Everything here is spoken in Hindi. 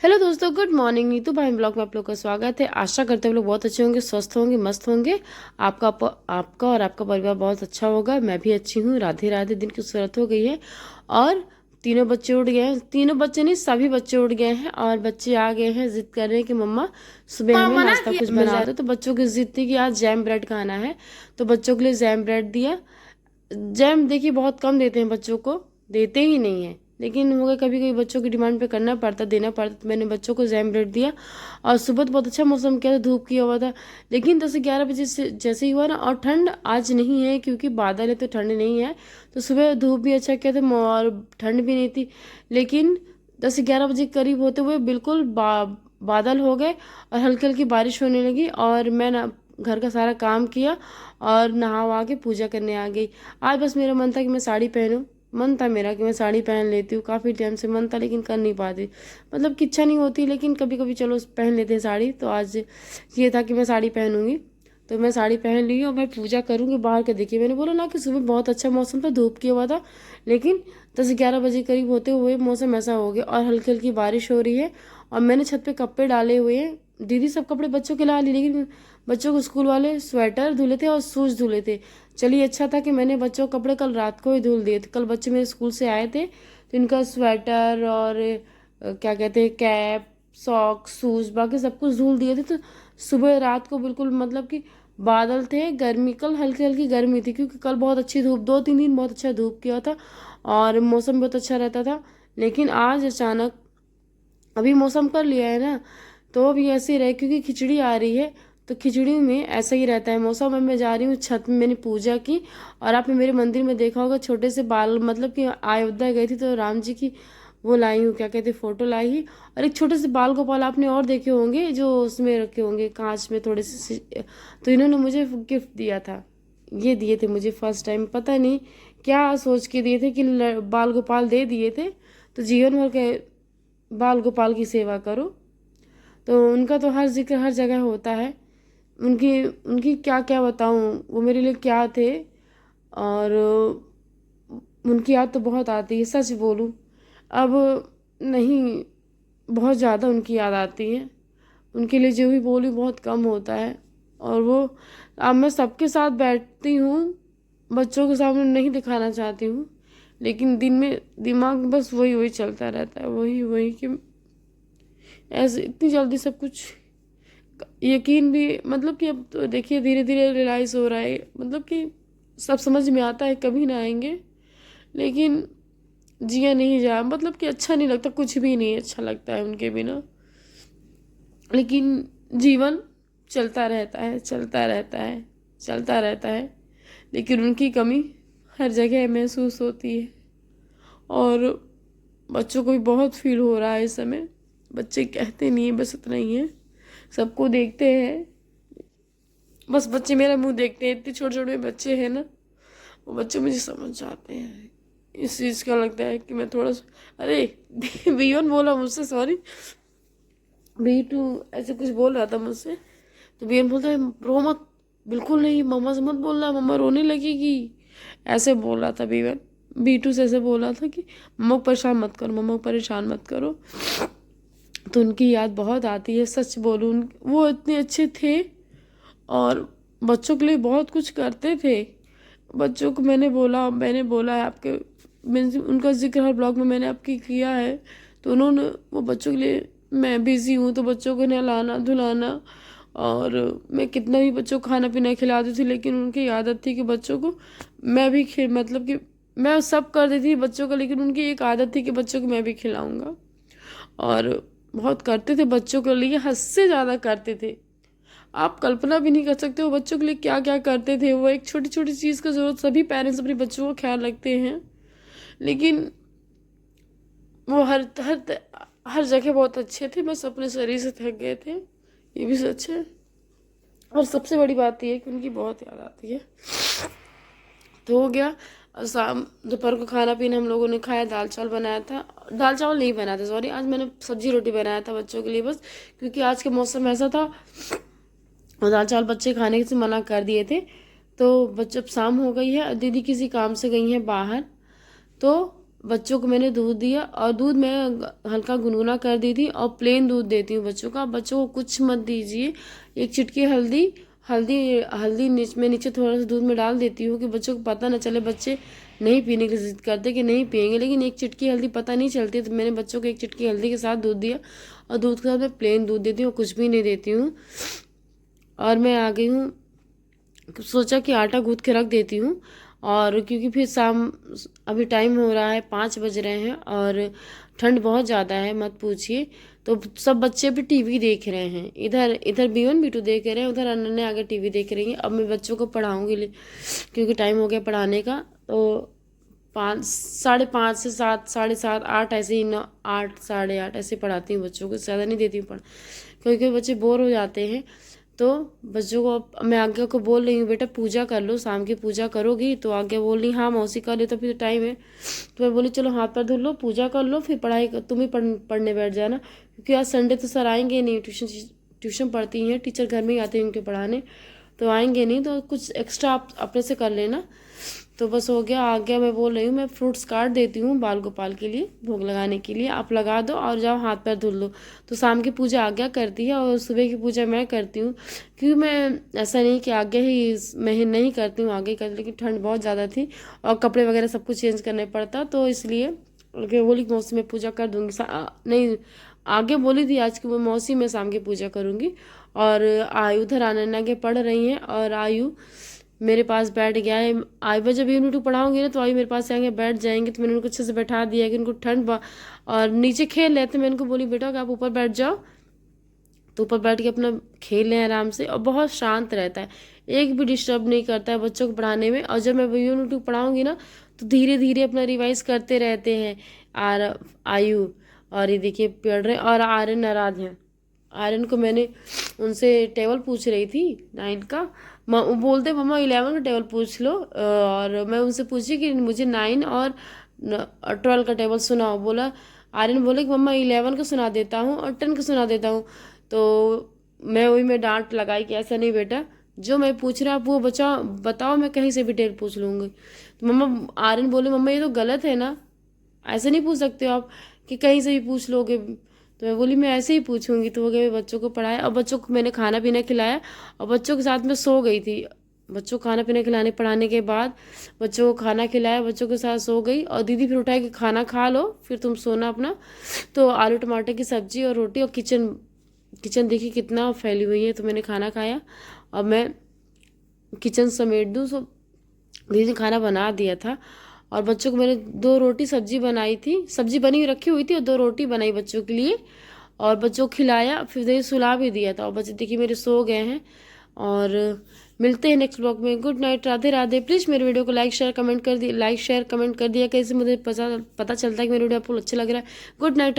हेलो दोस्तों, गुड मॉर्निंग। नीतू भाई ब्लॉग में आप लोग का स्वागत है। आशा करते हैं आप लोग बहुत अच्छे होंगे, स्वस्थ होंगे, मस्त होंगे। आपका और आपका परिवार बहुत अच्छा होगा। मैं भी अच्छी हूँ। राधे राधे। दिन की शुरुआत हो गई है और तीनों बच्चे उठ गए हैं। तीनों बच्चे नहीं, सभी बच्चे उठ गए हैं और बच्चे आ गए हैं, जिद कर रहे हैं कि मम्मा सुबह हमें नाश्ता कुछ बना दो। तो बच्चों की जिद थी कि आज जैम ब्रेड खाना है, तो बच्चों के लिए जैम ब्रेड दिया। जैम देखिए बहुत कम देते हैं बच्चों को, देते ही नहीं है, लेकिन हो गए कभी कभी बच्चों की डिमांड पे करना पड़ता, देना पड़ता। तो मैंने बच्चों को जैम ब्रेड दिया। और सुबह तो बहुत अच्छा मौसम किया था, धूप किया हुआ था, लेकिन 10 से 11 बजे से जैसे ही हुआ ना, और ठंड आज नहीं है क्योंकि बादल है तो ठंड नहीं है। तो सुबह धूप भी अच्छा किया था और ठंड भी नहीं थी, लेकिन 10 से 11 बजे करीब होते हुए बिल्कुल बादल हो गए और हल्की हल्की बारिश होने लगी। और मैं ना घर का सारा काम किया और नहा वहा के पूजा करने आ गई। आज बस मेरा मन था कि मैं साड़ी पहनूं। मन था मेरा कि मैं साड़ी पहन लेती हूँ, काफ़ी टाइम से मन था लेकिन कर नहीं पाती, मतलब कि इच्छा नहीं होती, लेकिन कभी कभी चलो पहन लेते हैं साड़ी। तो आज ये था कि मैं साड़ी पहनूंगी, तो मैं साड़ी पहन ली और मैं पूजा करूंगी बाहर के। देखिए मैंने बोला ना कि सुबह बहुत अच्छा मौसम था, धूप किया हुआ था, लेकिन 10 से 11 बजे करीब होते हुए मौसम ऐसा हो गया और हल्की हल्की बारिश हो रही है। और मैंने छत पे कपड़े डाले हुए हैं। दीदी सब कपड़े बच्चों के ला ली, लेकिन बच्चों को स्कूल वाले स्वेटर धुले थे और शूज धुले थे। चलिए अच्छा था कि मैंने बच्चों के कपड़े कल रात को ही धुल दिए थे। कल बच्चे मेरे स्कूल से आए थे तो इनका स्वेटर और क्या कहते हैं, कैप, सॉक्स, शूज, बाकी सब कुछ धुल दिए थे। तो सुबह रात को बिल्कुल मतलब कि बादल थे, गर्मी, कल हल्की हल्की गर्मी थी क्योंकि कल बहुत अच्छी धूप, 2-3 दिन बहुत अच्छा धूप किया था और मौसम बहुत अच्छा रहता था। लेकिन आज अचानक अभी मौसम कर लिया है ना, तो अभी ऐसे ही रहे क्योंकि खिचड़ी आ रही है। तो खिचड़ी में ऐसा ही रहता है मौसम। अब मैं जा रही हूँ छत में, मैंने पूजा की। और आपने मेरे मंदिर में देखा होगा छोटे से बाल, मतलब कि अयोध्या गई थी तो राम जी की वो लाई हूँ, क्या कहते हैं, फोटो लाई ही। और एक छोटे से बाल गोपाल आपने और देखे होंगे जो उसमें रखे होंगे कांच में थोड़े से। तो इन्होंने मुझे गिफ्ट दिया था, ये दिए थे मुझे फर्स्ट टाइम, पता नहीं क्या सोच के दिए थे कि बाल गोपाल दे दिए थे। तो जीवन भर के बाल गोपाल की सेवा करो। तो उनका तो हर जिक्र हर जगह होता है। उनकी उनकी क्या क्या बताऊं, वो मेरे लिए क्या थे। और उनकी याद तो बहुत आती है, सच बोलूं अब नहीं, बहुत ज़्यादा उनकी याद आती है। उनके लिए जो भी बोलूं बहुत कम होता है। और वो अब मैं सबके साथ बैठती हूँ, बच्चों के सामने नहीं दिखाना चाहती हूँ, लेकिन दिन में दिमाग में बस वही वही चलता रहता है, वही वही कि ऐसे इतनी जल्दी सब कुछ यकीन भी, मतलब कि अब तो देखिए धीरे धीरे रियलाइज़ हो रहा है, मतलब कि सब समझ में आता है, कभी ना आएंगे, लेकिन जिया नहीं जा, मतलब कि अच्छा नहीं लगता, कुछ भी नहीं अच्छा लगता है उनके बिना। लेकिन जीवन चलता रहता है, चलता रहता है, चलता रहता है, लेकिन उनकी कमी हर जगह महसूस होती है। और बच्चों को भी बहुत फील हो रहा है इस समय। बच्चे कहते नहीं है, बस इतना ही है, सबको देखते हैं, बस बच्चे मेरा मुंह देखते हैं। इतने छोटे छोटे बच्चे हैं ना, वो बच्चे मुझे समझ जाते हैं। इस चीज़ का लगता है कि मैं थोड़ा सा, अरे बियन बोला मुझसे, सॉरी, बीटू ऐसे कुछ बोल रहा था मुझसे। तो बियन बोलता है रो मत, बिल्कुल नहीं, मम्मा से मत बोलना, मम्मा रोने लगेगी, ऐसे बोल रहा था बीवन। बीटू से ऐसे बोला था कि मम्मा को परेशान मत करो, मम्मा को परेशान मत करो। तो उनकी याद बहुत आती है, सच बोलूँ वो इतने अच्छे थे और बच्चों के लिए बहुत कुछ करते थे। बच्चों को मैंने बोला है आपके, उनका जिक्र हर ब्लॉग में मैंने आपकी किया है। तो उन्होंने वो बच्चों के लिए, मैं बिज़ी हूँ तो बच्चों को नहलाना धुलाना, और मैं कितना भी बच्चों को खाना पीना खिलाती थी, लेकिन उनकी आदत थी कि बच्चों को मैं भी मतलब कि मैं सब कर देती थी बच्चों का, लेकिन उनकी एक आदत थी कि बच्चों को मैं भी खिलाऊंगा। और बहुत करते थे बच्चों के लिए, हद से ज़्यादा करते थे। आप कल्पना भी नहीं कर सकते वो बच्चों के लिए क्या क्या करते थे। वो एक छोटी छोटी चीज़ का ज़रूरत, सभी पेरेंट्स अपने बच्चों का ख्याल रखते हैं, लेकिन वो हर जगह बहुत अच्छे थे, बस अपने शरीर से थक गए थे, ये भी सच है। और सबसे बड़ी बात यह है कि उनकी बहुत याद आती है। तो हो गया। और शाम दोपहर को खाना पीना हम लोगों ने खाया, दाल चावल बनाया था, दाल चावल नहीं बनाया था सॉरी, आज मैंने सब्जी रोटी बनाया था बच्चों के लिए बस, क्योंकि आज के मौसम ऐसा था और दाल चावल बच्चे खाने से मना कर दिए थे। तो बच्चे, अब शाम हो गई है, दीदी किसी काम से गई हैं बाहर, तो बच्चों को मैंने दूध दिया, और दूध मैं हल्का गुनगुना कर दी थी, और प्लेन दूध देती हूँ बच्चों का। बच्चों को कुछ मत दीजिए। एक चिटकी हल्दी हल्दी हल्दी नीचे थोड़ा सा दूध में डाल देती हूँ कि बच्चों को पता ना चले। बच्चे नहीं पीने की जिद करते कि नहीं पियेंगे, लेकिन एक चिटकी हल्दी पता नहीं चलती, तो मैंने बच्चों को एक चिटकी हल्दी के साथ दूध दिया, और दूध के साथ मैं प्लेन दूध देती हूँ, कुछ भी नहीं देती हूँ। और मैं आ गई हूँ, सोचा कि आटा गूँथ के रख देती हूँ, और क्योंकि फिर शाम, अभी टाइम हो रहा है 5 बज रहे हैं, और ठंड बहुत ज़्यादा है, मत पूछिए। तो सब बच्चे भी टीवी देख रहे हैं, इधर इधर B1 B2 देख रहे हैं, उधर अनन्या आगे टीवी देख रही है। अब मैं बच्चों को पढ़ाऊँगी, क्योंकि टाइम हो गया पढ़ाने का। तो 5, 5:30 से 7, 7:30, 8 ऐसे ही, 9, 8, 8:30 ऐसे पढ़ाती हूँ बच्चों को, ज़्यादा नहीं देती हूँ पढ़, क्योंकि बच्चे बोर हो जाते हैं। तो बच्चों को अब मैं आज्ञा को बोल रही हूँ, बेटा पूजा कर लो, शाम की पूजा करोगी? तो आज्ञा बोल रही, हाँ मौसी कर ले, तो फिर टाइम है। तो मैं बोली चलो हाथ पैर धो लो, पूजा कर लो, फिर तुम ही पढ़ने बैठ जाना, क्योंकि आज संडे तो सर आएंगे नहीं, ट्यूशन पढ़ती हैं, टीचर घर में ही आते हैं उनके पढ़ाने, तो आएंगे नहीं, तो कुछ एक्स्ट्रा आप अपने से कर लेना। तो बस हो गया, आ गया। मैं बोल रही हूँ मैं फ्रूट्स काट देती हूँ बाल गोपाल के लिए, भोग लगाने के लिए, आप लगा दो और जाओ हाथ पैर धुल लो। तो शाम की पूजा आज्ञा करती है, और सुबह की पूजा मैं करती हूँ, क्योंकि मैं ऐसा नहीं कि आज्ञा ही मैं ही नहीं करती हूँ, आगे करती, लेकिन ठंड बहुत ज़्यादा थी और कपड़े वगैरह सब कुछ चेंज करना पड़ता, तो इसलिए बोली कि मौसी मैं पूजा कर दूँगी। नहीं, आगे बोली थी आज की वो मौसी मैं शाम की पूजा करूँगी। और आयु उधर अनन्या के पढ़ रही हैं, और आयु मेरे पास बैठ गया है। आई मैं जब यूनिट पढ़ाऊंगी ना, तो आई मेरे पास से आएंगे, बैठ जाएंगे, तो मैंने उनको अच्छे से बैठा दिया कि उनको ठंड और नीचे खेल रहे थे, मैं उनको बोली बेटा आप ऊपर बैठ जाओ, तो ऊपर बैठ के अपना खेल लें आराम से, और बहुत शांत रहता है, एक भी डिस्टर्ब नहीं करता है बच्चों को पढ़ाने में। और जब मैं यूनिट पढ़ाऊंगी ना, तो धीरे धीरे अपना रिवाइज करते रहते हैं। आयु, और ये देखिए पढ़ रहे, और आर्यन नाराज हैं। आर्यन को मैंने उनसे टेबल पूछ रही थी 9 का, वो बोलते मम्मा 11 का टेबल पूछ लो, और मैं उनसे पूछी कि मुझे 9 और 12 का टेबल सुनाओ। बोला, आर्यन बोले कि मम्मा 11 का सुना देता हूँ और 10 का सुना देता हूँ। तो मैं वही में डांट लगाई कि ऐसा नहीं बेटा, जो मैं पूछ रहा आप वो बताओ, मैं कहीं से भी टेबल पूछ लूँगी। तो मम्मा, आर्यन बोले मम्मा ये तो गलत है ना, ऐसे नहीं पूछ सकते हो आप कि कहीं से भी पूछ लोगे। तो मैं बोली मैं ऐसे ही पूछूंगी। तो वो गए, बच्चों को पढ़ाया, और बच्चों को मैंने खाना पीना खिलाया, और बच्चों के साथ में सो गई थी। बच्चों को खाना पीना खिलाने पढ़ाने के बाद बच्चों को खाना खिलाया, बच्चों के साथ सो गई, और दीदी फिर उठाई कि खाना खा लो फिर तुम सोना अपना। तो आलू टमाटर की सब्जी और रोटी, और किचन देखिए कितना फैली हुई है। तो मैंने खाना खाया, अब मैं किचन समेट दूँ, तो दीदी ने खाना बना दिया था। और बच्चों को मैंने 2 रोटी सब्जी बनाई थी, सब्जी बनी हुई रखी हुई थी, और 2 रोटी बनाई बच्चों के लिए, और बच्चों को खिलाया, फिर दे सुला भी दिया था। और बच्चे देखिए मेरे सो गए हैं। और मिलते हैं नेक्स्ट ब्लॉग में। Good night, Radhe Radhe. Please मेरे वीडियो को लाइक शेयर कमेंट कर दिया, कैसे मुझे पता चलता है कि मेरा वीडियो आपको अच्छा लग रहा है। Good night.